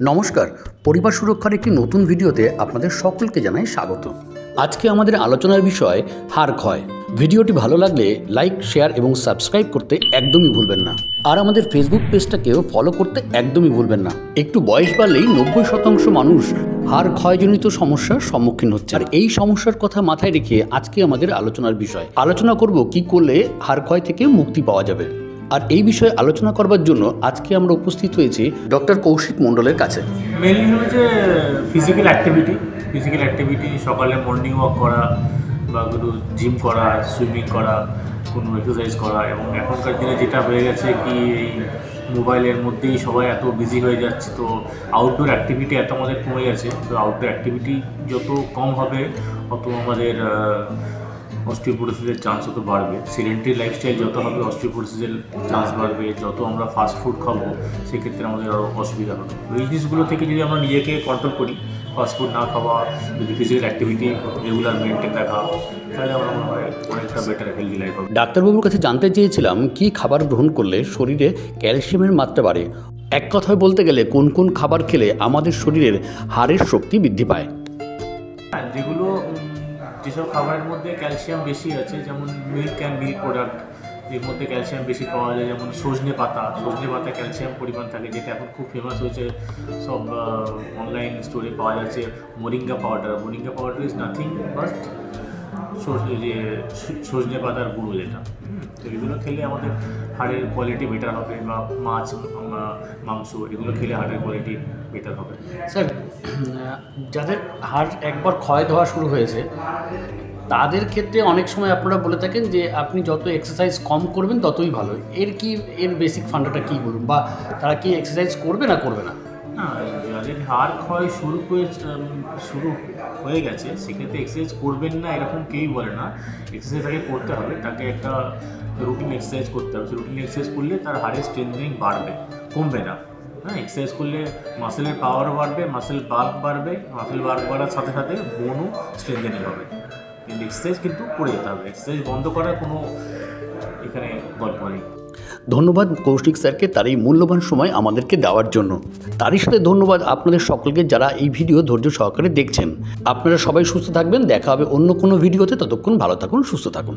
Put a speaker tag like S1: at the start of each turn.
S1: নমস্কার, পরিবার সুরক্ষার একটি নতুন ভিডিওতে আপনাদের সকলকে জানাই স্বাগত। আজকে আমাদের আলোচনার বিষয় হাড় ক্ষয়। ভিডিওটি ভালো লাগলে লাইক, শেয়ার এবং সাবস্ক্রাইব করতে একদমই ভুলবেন না। আর আমাদের ফেসবুক পেজটাকেও ফলো করতে একদমই ভুলবেন না। একটু বয়স বাড়লেই 90% মানুষ হাড় ক্ষয়জনিত সমস্যার সম্মুখীন হচ্ছে। আর এই সমস্যার কথা মাথায় রেখে আজকে আমাদের আলোচনার বিষয়। আলোচনা করব কি করলে হাড় ক্ষয় থেকে মুক্তি পাওয়া যাবে। আর এই বিষয়ে আলোচনা করবার জন্য আজকে আমরা উপস্থিত হয়েছি ডক্টর কৌশিক মণ্ডলের কাছে।
S2: মেনলি হচ্ছে ফিজিক্যাল অ্যাক্টিভিটি সকালে মর্নিং ওয়াক করা বা একটু জিম করা, সুইমিং করা, কোনো এক্সারসাইজ করা। এবং এখনকার দিনে যেটা হয়ে গেছে কি এই মোবাইলের মধ্যেই সবাই এত বিজি হয়ে যাচ্ছে, তো আউটডোর অ্যাক্টিভিটি এত আমাদের কমে গেছে। তো আউটডোর অ্যাক্টিভিটি যত কম হবে তত আমাদের অস্টিওপোরোসিসের চান্স তত বাড়বে। সেডেন্টারি লাইফস্টাইল যত হবে অস্টিওপোরোসিসের চান্স বাড়বে। যত আমরা ফাস্ট ফুড খাবো সেক্ষেত্রে আমাদের আরও অসুবিধা হবে। এই জিনিসগুলো থেকে যদি আমরা নিজেকে কন্ট্রোল করি, ফাস্ট ফুড না খাওয়া, যদি ফিজিক্যাল অ্যাক্টিভিটি রেগুলার মেনটেন রাখা, তাহলে আমার মনে হয় অনেকটা বেটার হেলদি লাইফ হবে।
S1: ডাক্তারবাবুর কাছে জানতে চেয়েছিলাম কি খাবার গ্রহণ করলে শরীরে ক্যালসিয়ামের মাত্রা বাড়ে। এক কথায় বলতে গেলে কোন কোন খাবার খেলে আমাদের শরীরের হাড়ের শক্তি বৃদ্ধি পায়।
S2: যেসব খাবারের মধ্যে ক্যালসিয়াম বেশি আছে, যেমন মিল্ক অ্যান্ড মিল্ক প্রোডাক্ট, এর মধ্যে ক্যালসিয়াম বেশি পাওয়া যায়। যেমন সজনে পাতা ক্যালসিয়াম পরিমাণ থাকে, যেটা এখন খুব ফেমাস হয়েছে, সব অনলাইন স্টোরে পাওয়া যাচ্ছে। Moringa powder is nothing but সজনে পাতার গুঁড়ো, যেটা তো এগুলো খেলে আমাদের হাড়ের কোয়ালিটি বেটার হবে। বা মাছ, মাংস এগুলো খেলে হাড়ের কোয়ালিটি বেটার হবে।
S1: স্যার, যাদের হাড় একবার ক্ষয় হওয়া শুরু হয়েছে তাদের ক্ষেত্রে অনেক সময় আপনারা বলে থাকেন যে আপনি যত এক্সারসাইজ কম করবেন ততই ভালো। এর বেসিক ফান্ডাটা কী বলুন, বা তারা কি এক্সারসাইজ করবে না করবে না?
S2: যাদের হাড় ক্ষয় শুরু হয়ে গেছে সেক্ষেত্রে এক্সারসাইজ করবেন না এরকম কেউই বলে না। এক্সারসাইজ আগে করতে হবে, তাকে একটা রুটিন এক্সারসাইজ করতে হবে। রুটিন এক্সারসাইজ করলে তার হাড়ের স্ট্রেংথেনিং বাড়বে, কমবে না। এক্সারসাইজ করলে মাসেলের পাওয়ারও বাড়বে, মাসেল বাল্ক বাড়বে। মাসেল বাল্ক বাড়ার সাথে সাথে বোনও স্ট্রেংথেনিং হবে। কিন্তু এক্সারসাইজ কিন্তু করে যেতে হবে। এক্সারসাইজ বন্ধ করার কোনো এখানে গল্প নেই।
S1: ধন্যবাদ কৌশিক স্যারকে তার এই মূল্যবান সময় আমাদেরকে দেওয়ার জন্য। তারই সাথে ধন্যবাদ আপনাদের সকলকে যারা এই ভিডিও ধৈর্য সহকারে দেখছেন। আপনারা সবাই সুস্থ থাকবেন। দেখা হবে অন্য কোনো ভিডিওতে। ততক্ষণ ভালো থাকুন, সুস্থ থাকুন।